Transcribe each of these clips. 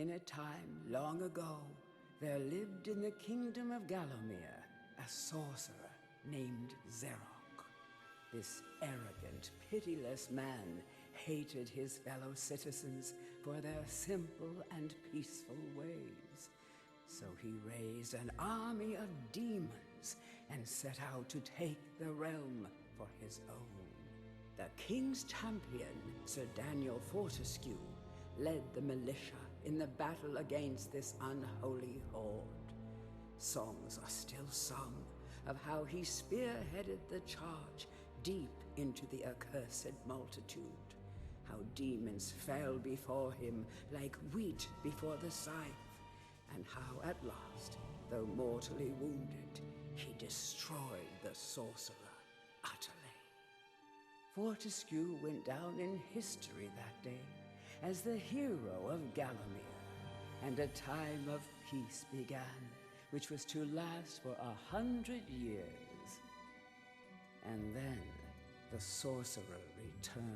In a time long ago, there lived in the kingdom of Gallowmere a sorcerer named Xerok. This arrogant, pitiless man hated his fellow citizens for their simple and peaceful ways. So he raised an army of demons and set out to take the realm for his own. The king's champion, Sir Daniel Fortescue, led the militia in the battle against this unholy horde. Songs are still sung of how he spearheaded the charge deep into the accursed multitude, how demons fell before him like wheat before the scythe, and how at last, though mortally wounded, he destroyed the sorcerer utterly. Fortescue went down in history that day as the hero of Gallowmere, and a time of peace began, which was to last for 100 years. And then the sorcerer returned.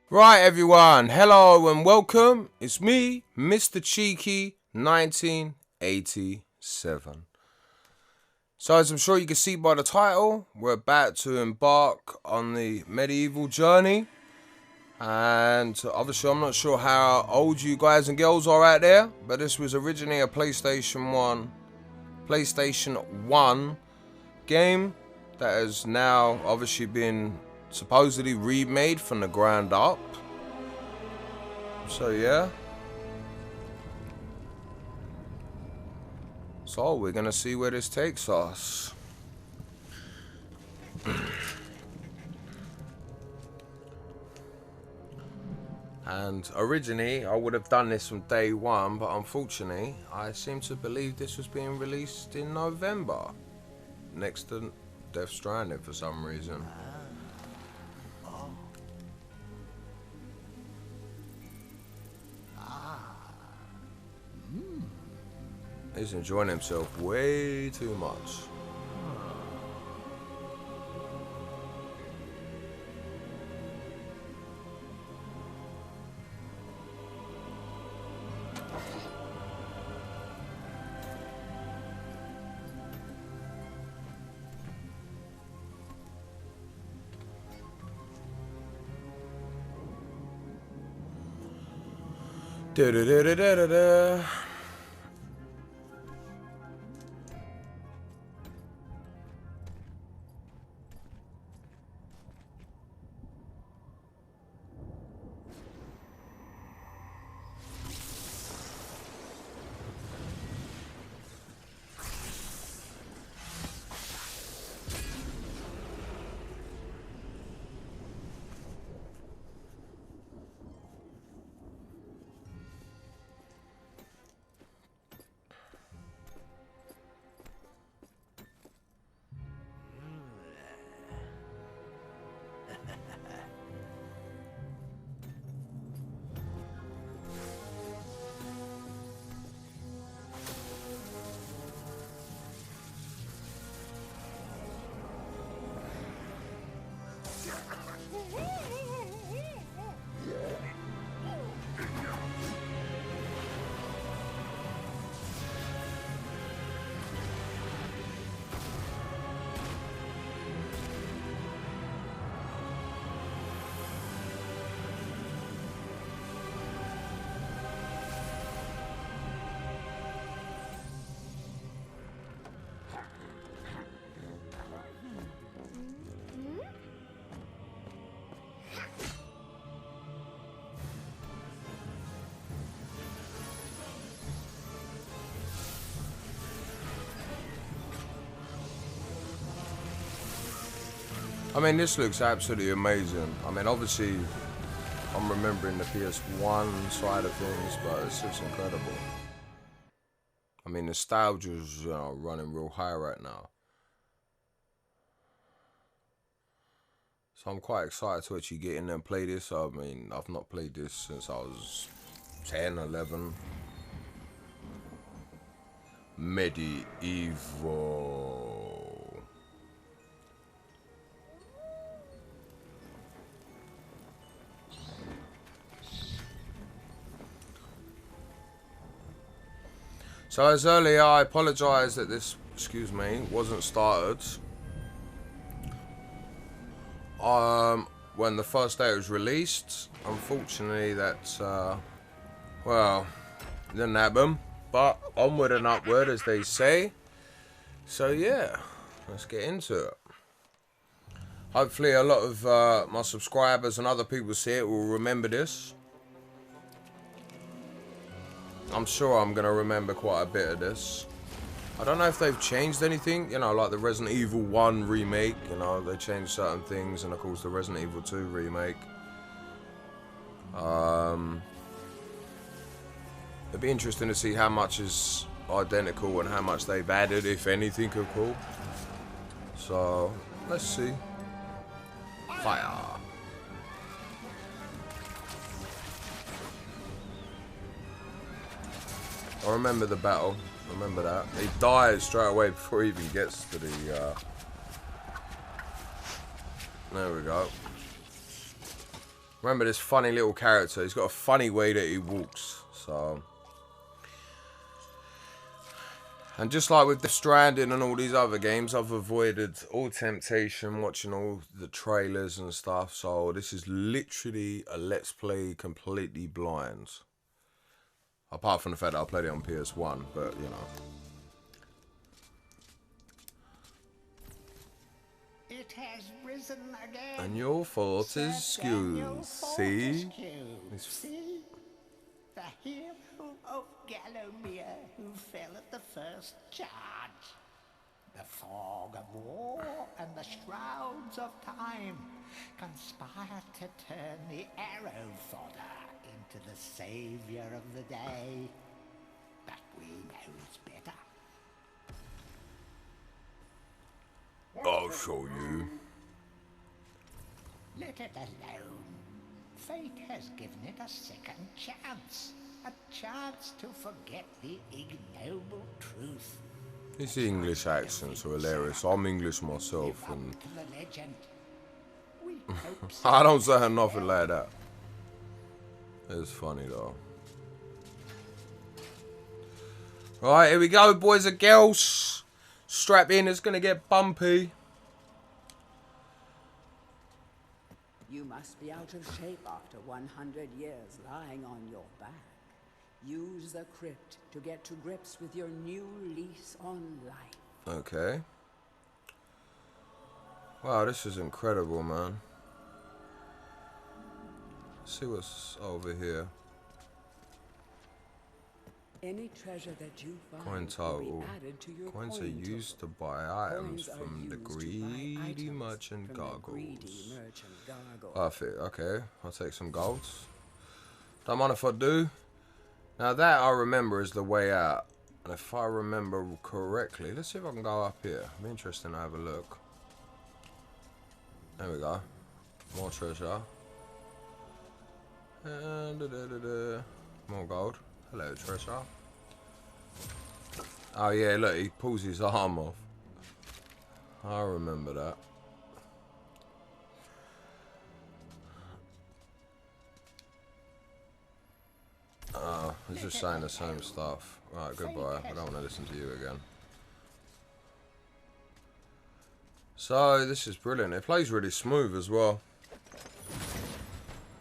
Right, everyone, hello and welcome. It's me, Mr. Cheeky, 1987. So as I'm sure you can see by the title, we're about to embark on the medieval journey. And obviously I'm not sure how old you guys and girls are out there, but this was originally a PlayStation 1 game that has now obviously been supposedly remade from the ground up. So yeah. So we're gonna see where this takes us. And originally I would have done this from day one, but unfortunately I seem to believe this was being released in November, next to Death Stranding for some reason. He's enjoying himself way too much. Da da da da da da. I mean, this looks absolutely amazing. I mean, obviously, I'm remembering the PS1 side of things, but it's just incredible. I mean, nostalgia's running real high right now. So I'm quite excited to actually get in there and play this. I mean, I've not played this since I was 10, 11. Medieval. So as earlier, I apologise that this, excuse me, wasn't started. When the first day was released, unfortunately, that well, didn't happen. But onward and upward, as they say. So yeah, let's get into it. Hopefully, a lot of my subscribers and other people see it will remember this. I'm sure I'm gonna remember quite a bit of this. I don't know if they've changed anything, you know, like the Resident Evil 1 remake, you know, they changed certain things, and of course the Resident Evil 2 remake. It'd be interesting to see how much is identical and how much they've added, if anything, of course. So, let's see. Fire. I remember the battle. Remember that. He dies straight away before he even gets to the... There we go. Remember this funny little character. He's got a funny way that he walks. So... And just like with Death Stranding and all these other games, I've avoided all temptation watching all the trailers and stuff. So this is literally a Let's Play completely blind. Apart from the fact that I played it on PS1, but you know. It has risen again. And your fault is excused. See? See? The hero of Gallowmere who fell at the first charge. The fog of war and the shrouds of time conspire to turn the arrow fodder into the savior of the day. But we knows better. I'll show you. Let it alone. Fate has given it a second chance. A chance to forget the ignoble truth. These English accents are hilarious. I'm English myself, and I don't say nothing like that. It's funny though. Right, here we go, boys and girls. Strap in, it's gonna get bumpy. You must be out of shape after 100 years lying on your back. Use the crypt to get to grips with your new lease on life. Okay. Wow, this is incredible, man. Let's see what's over here. Any treasure that you find Coin will total. be added to your Coins are coin used to total. buy items Coins are from the used to buy greedy items merchant from the greedy gargoyles. merchant gargoyle. Perfect, okay. I'll take some golds. Don't mind if I do. Now that I remember is the way out. And if I remember correctly, let's see if I can go up here. It'll be interesting to have a look. There we go. More treasure. And more gold. Hello, treasure. Oh yeah, look, he pulls his arm off. I remember that. Oh, he's just saying the same stuff. Right, goodbye. I don't want to listen to you again. So, this is brilliant. It plays really smooth as well.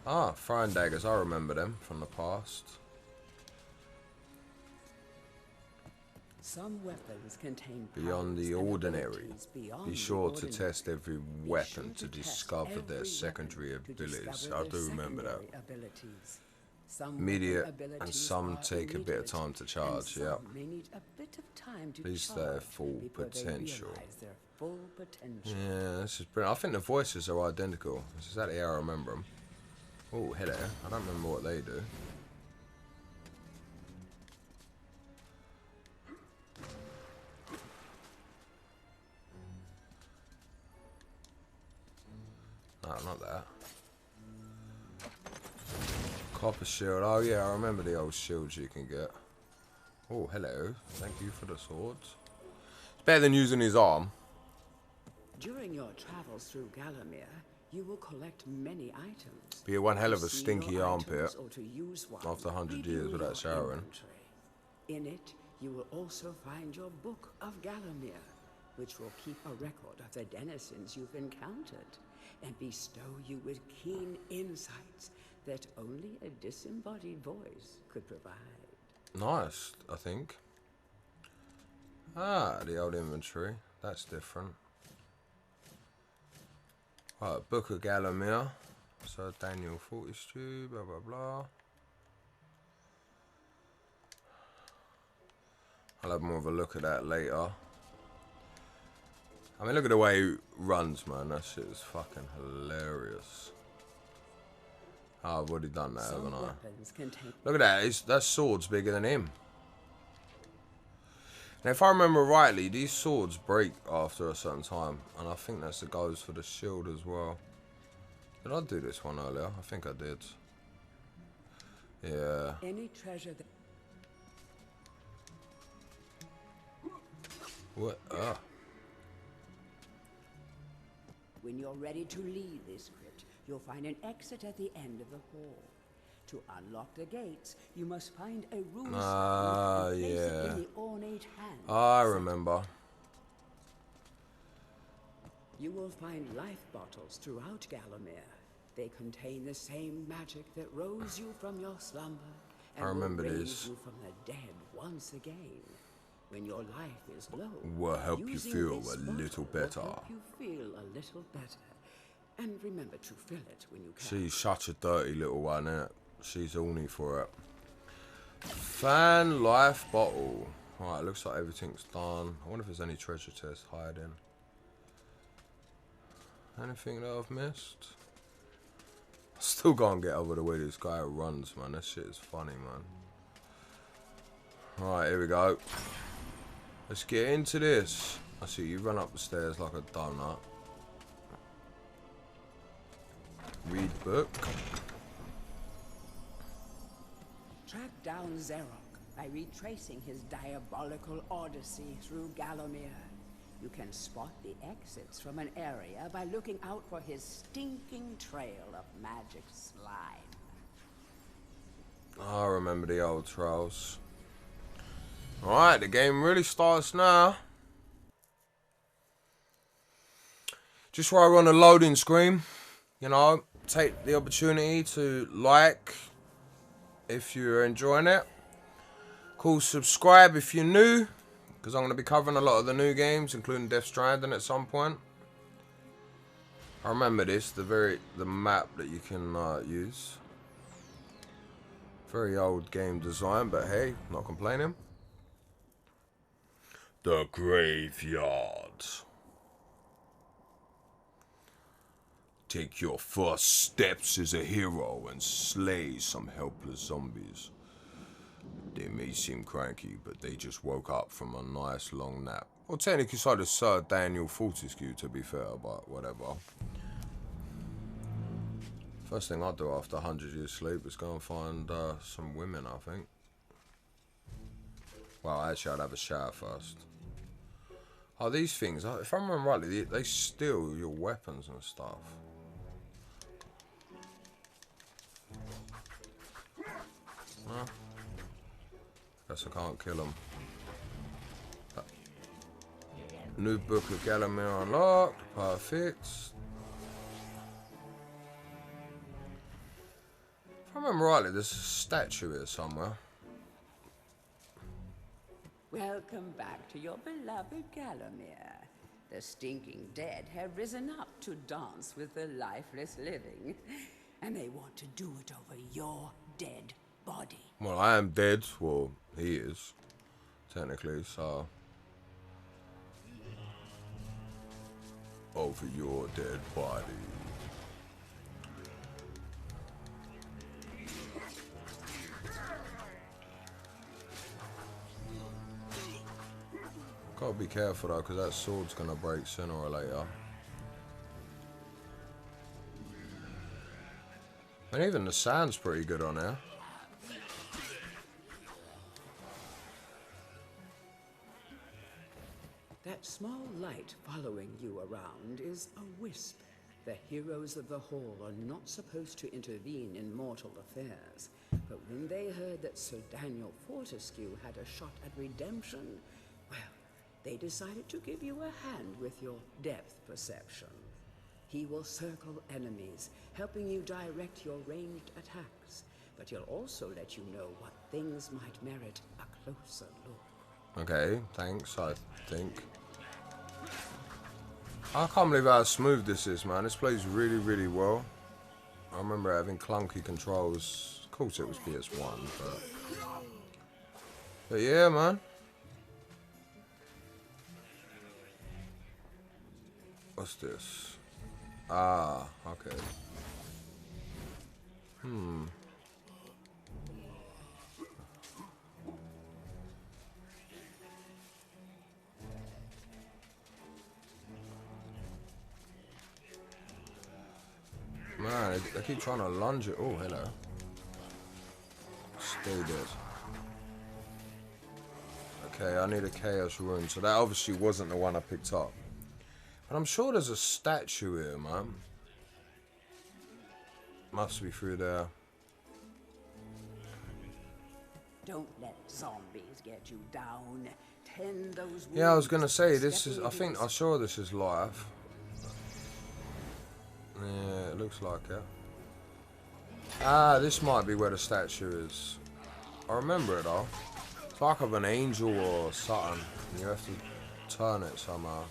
Ah, throwing daggers. I remember them from the past. Some weapons contain Beyond the powers and ordinary. abilities beyond Be the sure to ordinary. test every Be weapon sure to test discover their every secondary weapon to abilities. discover I their do remember that. secondary abilities. Some Immediate weapon and abilities some are take a bit of immediate, time to and charge, yeah. some may need a bit of time to These charge their full before they potential. realize their full potential. Yeah, this is brilliant. I think the voices are identical. This is exactly how I remember them. Oh, hello. I don't remember what they do. No, not that. Copper shield. Oh yeah, I remember the old shields you can get. Oh, hello. Thank you for the swords. It's better than using his arm. During your travels through Gallowmere, you will collect many items. Be one hell of a To see stinky your armpit items or to use one, after 100 review years without your showering. inventory. In it, You will also find your Book of Gallowmere, which will keep a record of the denizens you've encountered and bestow you with keen insights that only a disembodied voice could provide. Nice, I think. Ah, the old inventory. That's different. Right, Book of Gallowmere. So Daniel Fortescue, blah blah blah. I'll have more of a look at that later. I mean, look at the way he runs, man. That shit is fucking hilarious. Oh, I've already done that, haven't I? Look at that. That sword's bigger than him. Now, if I remember rightly, these swords break after a certain time. And I think that's the goes for the shield as well. Did I do this one earlier? I think I did. Yeah. Any treasure that... What? Ah. When you're ready to leave this crypt, you'll find an exit at the end of the hall. To unlock the gates, you must find a rune stone and place it in the ornate hand. I remember. You will find life bottles throughout Gallowmere. They contain the same magic that rose you from your slumber and I remember will raise this. you from the dead once again. When your life is low, Will help you using feel this a bottle little will better. help you feel a little better. And remember to fill it when you can. She's such a dirty little one, innit? She's horny for it. Fan life bottle. Alright, looks like everything's done. I wonder if there's any treasure chests hiding. Anything that I've missed? Still can't get over the way this guy runs, man. That shit is funny, man. Alright, here we go. Let's get into this. I see you run up the stairs like a donut. Read book. Track down Xerok by retracing his diabolical odyssey through Gallowmere. You can spot the exits from an area by looking out for his stinking trail of magic slime. I remember the old trails. Alright, the game really starts now. Just while we're on the loading screen, you know, take the opportunity to like if you're enjoying it. Cool, subscribe if you're new, because I'm going to be covering a lot of the new games, including Death Stranding at some point. I remember this, the map that you can use. Very old game design, but hey, not complaining. The graveyard. Take your first steps as a hero and slay some helpless zombies. They may seem cranky, but they just woke up from a nice long nap. Well, technically so does Sir Daniel Fortescue, to be fair, but whatever. First thing I'll do after 100 years sleep is go and find some women, I think. Well, actually, I'd have a shower first. Oh, these things, if I remember rightly, they steal your weapons and stuff. Well, guess I can't kill them. New Book of Gallowmere unlocked. Perfect. If I remember rightly, there's a statue here somewhere. Welcome back to your beloved Gallowmere. The stinking dead have risen up to dance with the lifeless living, and they want to do it over your dead body. Well, I am dead. Well, he is, technically, so. Over your dead body. Gotta be careful though, because that sword's gonna break sooner or later. And even the sound's pretty good on there. That small light following you around is a wisp. The heroes of the Hall are not supposed to intervene in mortal affairs, but when they heard that Sir Daniel Fortescue had a shot at redemption, well, they decided to give you a hand with your depth perception. He will circle enemies, helping you direct your ranged attacks, but he'll also let you know what things might merit a closer look. Okay, thanks, I think. I can't believe how smooth this is, man. This plays really, really well. I remember having clunky controls. Of course it was PS1, but yeah, man. What's this? Ah, okay. Man, they keep trying to lunge it. Oh, hello. Stay dead. Okay, I need a Chaos Rune. So that obviously wasn't the one I picked up. But I'm sure there's a statue here, man. Must be through there. Don't let zombies get you down. Tend those wounds. Yeah, I was gonna say this is. I think I saw this is live. Yeah, it looks like it. Ah, this might be where the statue is. I remember it though. It's like of an angel or something. You have to turn it somehow.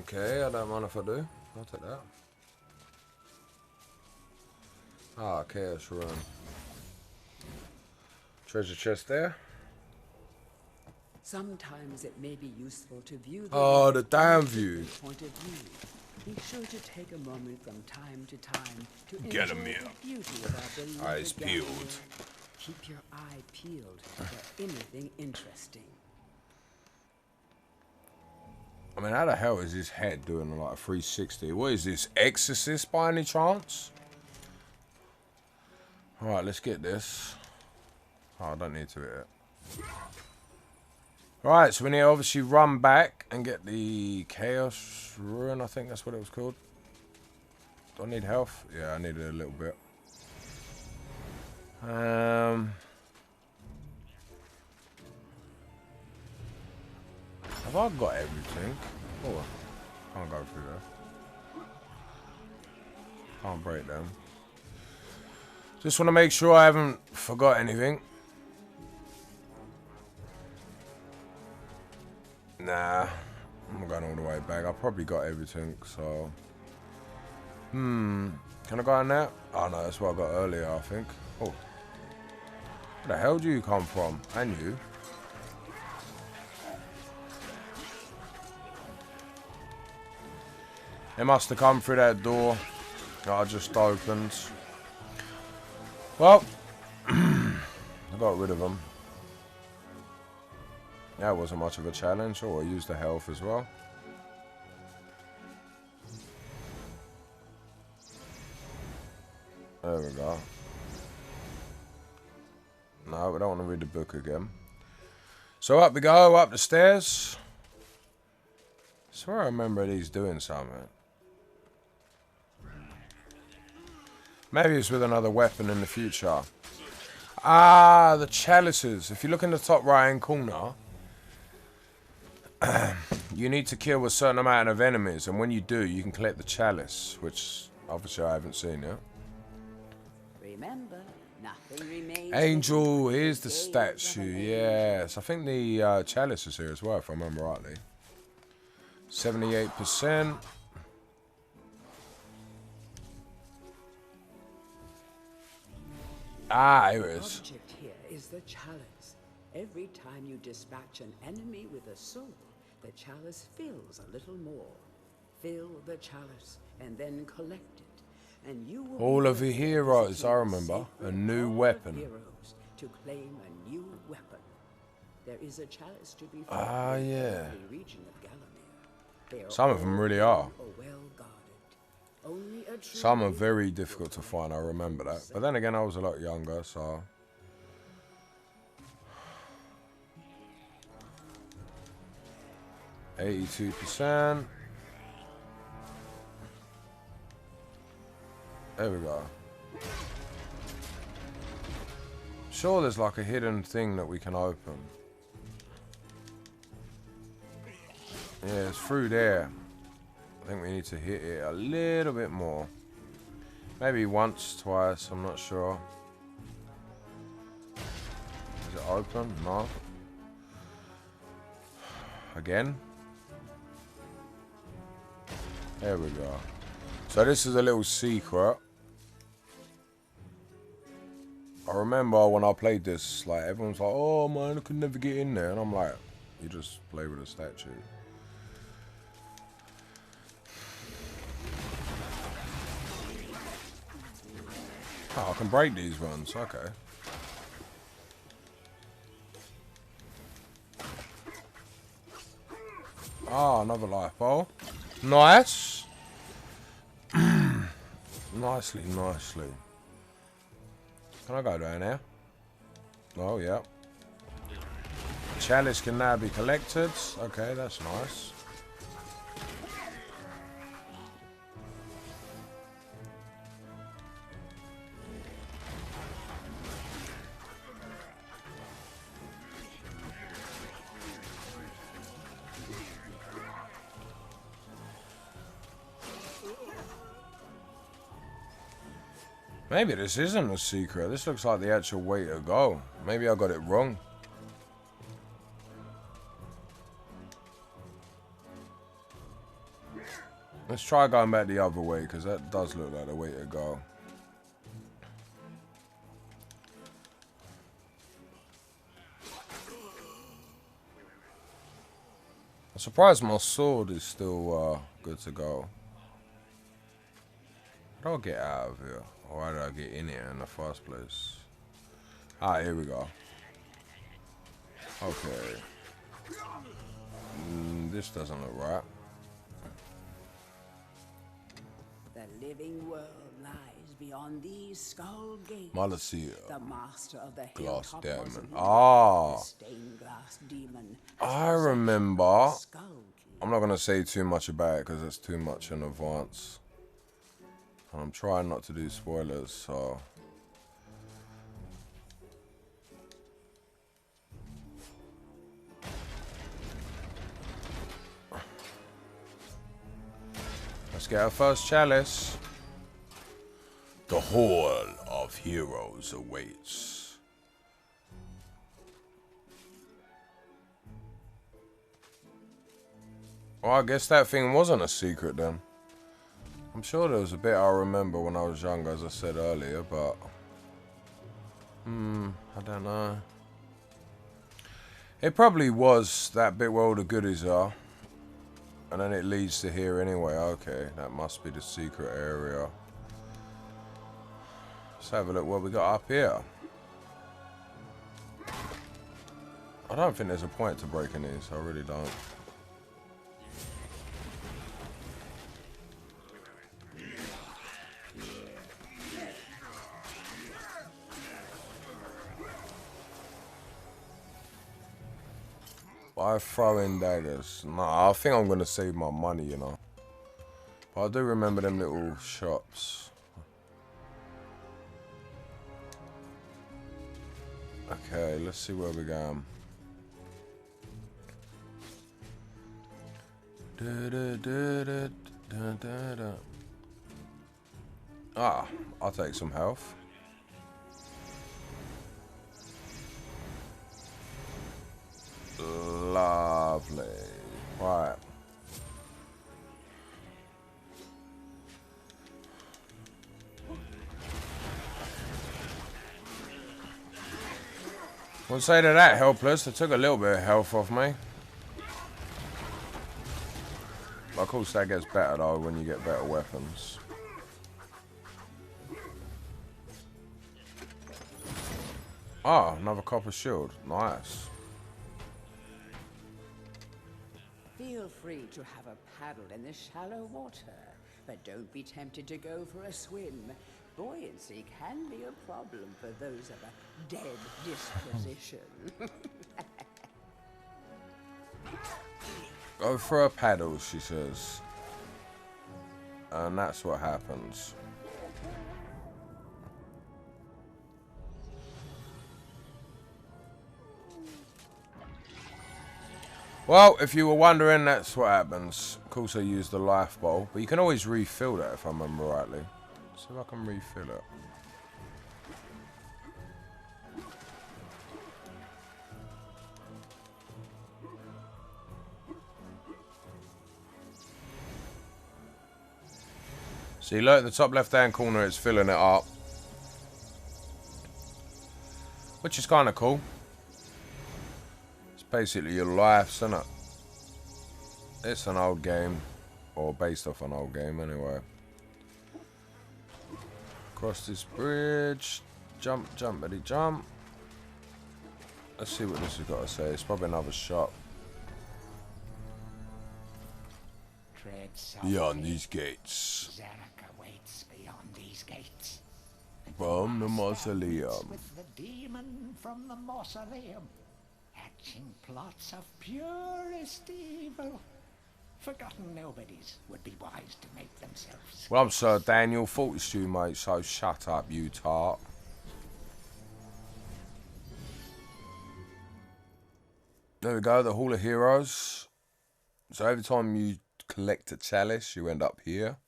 Okay, I don't mind if I do. I'll take that. Ah, Chaos Rune. Treasure chest there. Sometimes it may be useful to view The damn view. Point of view. Be sure to take a moment from time to time to Get enjoy 'em here. the beauty of our beloved Eyes peeled. Galloway. Keep your eye peeled for anything interesting. I mean, how the hell is his head doing like a 360? What is this, Exorcist by any chance? Alright, let's get this. Oh, I don't need to hit it. Right, so we need to obviously run back and get the Chaos Rune, I think that's what it was called. Do I need health? Yeah, I needed a little bit. Have I got everything? Oh, can't go through there. Can't break them. Just want to make sure I haven't forgot anything. Nah, I'm not going all the way back. I probably got everything, so... Can I go in there? Oh no, that's what I got earlier, I think. Oh. Where the hell do you come from? And you? They must have come through that door that I just opened. Well, I got rid of them. That wasn't much of a challenge. Oh, I used the health as well. There we go. No, we don't want to read the book again. So up we go, up the stairs. I swear I remember these doing something. Maybe it's with another weapon in the future. Ah, the chalices. If you look in the top right hand corner, you need to kill a certain amount of enemies, and when you do, you can collect the chalice, which obviously I haven't seen yet. Remember, nothing remains. Angel, here's the statue. Yes, I think the chalice is here as well, if I remember rightly. 78%. Ah, here it The is. object here is the chalice. Every time you dispatch an enemy with a sword, the chalice fills a little more. Fill the chalice and then collect it, and you will All be of the able to heroes, execute I the remember. A sacred new Hall of weapon. Heroes to claim a new weapon. There is a chalice to be Ah, found in yeah. every region of Gallowmere. They are Some of them all really are. well guarded. Only a true Some are very difficult to find, I remember that. But then again, I was a lot younger, so... 82%. There we go. Sure, there's like a hidden thing that we can open. Yeah, it's through there. I think we need to hit it a little bit more. Maybe once, twice, I'm not sure. Is it open? No. Again. There we go. So this is a little secret. I remember when I played this, like everyone's like, "Oh man, I could never get in there," and I'm like, "You just play with a statue." Oh, I can break these ones. Okay. Ah, another life ball. Nice. Nicely, nicely. Can I go down there? Oh, yeah. Chalice can now be collected. Okay, that's nice. Maybe this isn't a secret. This looks like the actual way to go. Maybe I got it wrong. Let's try going back the other way, because that does look like the way to go. I'm surprised my sword is still good to go. How do I get out of here? Or how did I get in here in the first place? Ah, here we go. Okay. This doesn't look right. The living world lies beyond these skull gates. Malacia. The master of the Glass hilltop demon. was he, Ah. the stained glass demon. I remember. Skull key. I'm not going to say too much about it because it's too much in advance. And I'm trying not to do spoilers, so... Let's get our first chalice. The Hall of Heroes awaits. Well, I guess that thing wasn't a secret then. I'm sure there was a bit I remember when I was younger, as I said earlier, but... I don't know. It probably was that bit where all the goodies are. And then it leads to here anyway. Okay, that must be the secret area. Let's have a look what we got up here. I don't think there's a point to breaking these. I really don't. By throwing daggers. Nah, I think I'm going to save my money, you know. But I do remember them little shops. Okay, let's see where we're going. Ah, I'll take some health. Lovely. Right. Wouldn't say they're that helpless. They took a little bit of health off me. But of course that gets better though when you get better weapons. Ah, another copper shield. Nice. Feel free to have a paddle in the shallow water. But don't be tempted to go for a swim. Buoyancy can be a problem for those of a dead disposition. Go for a paddle, she says. And that's what happens. Well, if you were wondering, that's what happens. Of course, I used the life bowl, but you can always refill that if I remember rightly. See if I can refill it. See, look, in the top left-hand corner, it's filling it up. Which is kind of cool. It's basically your life, isn't it? It's an old game. Or based off an old game, anyway. Cross this bridge. Jump, jumpity jump. Let's see what this has got to say. It's probably another shop. Beyond these gates. Zarok awaits beyond these gates. From the mausoleum. With the demon from the mausoleum, hatching plots of purest evil. Forgotten nobodies would be wise to make themselves. Well, I'm Sir Daniel Fortescue, mate, so shut up, you tart. There we go, the Hall of Heroes. So every time you collect a chalice, you end up here.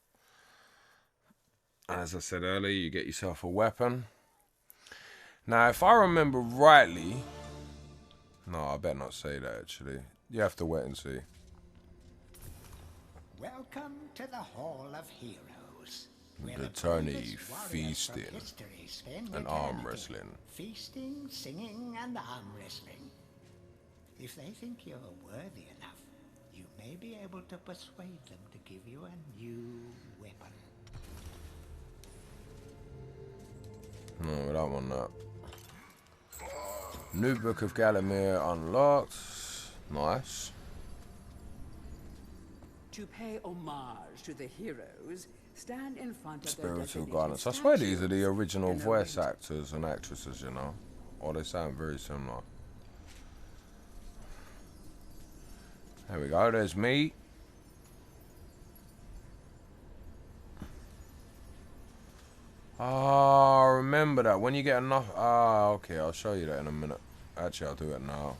As I said earlier, you get yourself a weapon. Now, if I remember rightly... No, I better not say that, actually. You have to wait and see. Welcome to the Hall of Heroes. The tourney, feasting, and arm wrestling. Feasting, singing, and arm wrestling. If they think you're worthy enough, you may be able to persuade them to give you a new weapon. No, we don't want that. New Book of Gallowmere unlocked. Nice. To pay homage to the heroes, stand in front of Spiritual guidance. I swear these are the original voice actors and actresses, you know. Or they sound very similar. There we go, there's me. Ah, remember that. When you get enough... Ah, okay, I'll show you that in a minute. Actually, I'll do it now.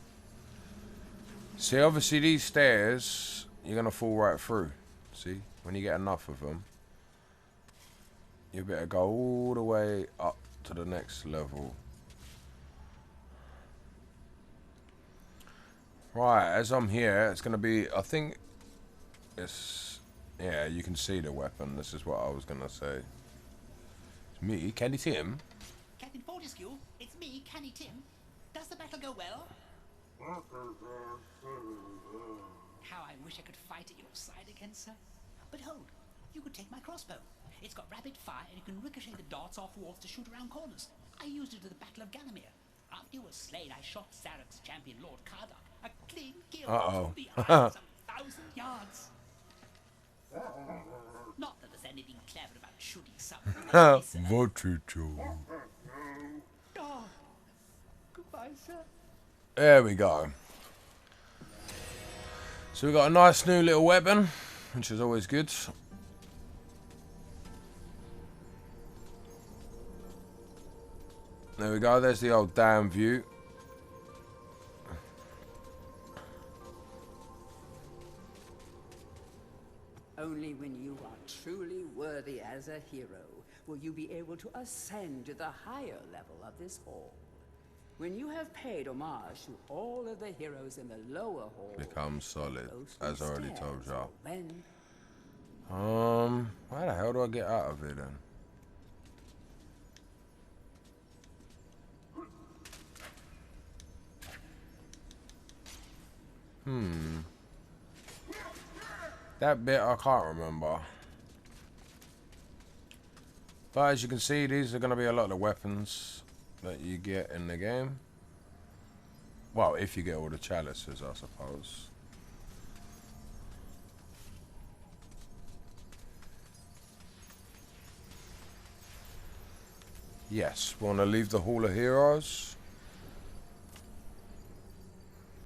See, obviously these stairs, you're going to fall right through. See, when you get enough of them, you better go all the way up to the next level. Right, as I'm here, it's going to be, I think, it's, yeah, you can see the weapon. This is what I was going to say. It's me, can you see him? Captain Fortescue, it's me, Canny Tim. Does the battle go well? How I wish I could fight at your side again, sir. But hold, you could take my crossbow. It's got rapid fire and you can ricochet the darts off walls to shoot around corners. I used it at the Battle of Gallowmere. After you were slain, I shot Zarok's champion, Lord Kardak. A clean kill from behind some 1,000 yards. Not that there's anything clever about shooting something. What you do? Oh, goodbye, sir. There we go. So we got a nice new little weapon, which is always good. There we go, there's the old dam view. Only when you are truly worthy as a hero will you be able to ascend to the higher level of this hall. When you have paid homage to all of the heroes in the lower hall, Become solid, as I already told y'all. Then, How the hell do I get out of here then? That bit I can't remember. But as you can see, these are going to be a lot of the weapons that you get in the game. Well, if you get all the chalices, I suppose. Yes, we want to leave the Hall of Heroes.